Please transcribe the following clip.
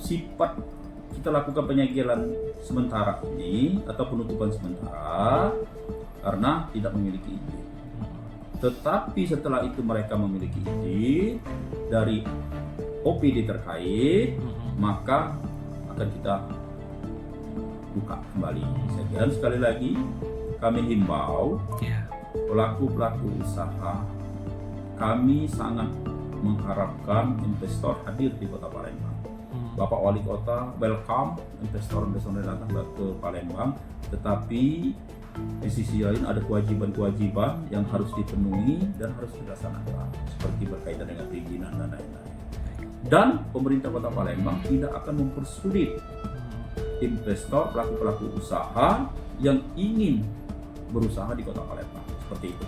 sifat kita lakukan penyegelan sementara ini atau penutupan sementara karena tidak memiliki izin. Tetapi setelah itu mereka memiliki izin dari OPD terkait, maka akan kita buka kembali. Dan sekali lagi kami himbau pelaku-pelaku usaha, kami sangat mengharapkan investor hadir di Kota Palembang. Bapak Wali Kota welcome investor datang ke Palembang, tetapi di sisi lain ada kewajiban-kewajiban yang harus dipenuhi dan harus dilaksanakan, seperti berkaitan dengan perizinan dan lain-lain. Dan pemerintah Kota Palembang tidak akan mempersulit investor, pelaku-pelaku usaha yang ingin berusaha di Kota Palembang, seperti itu.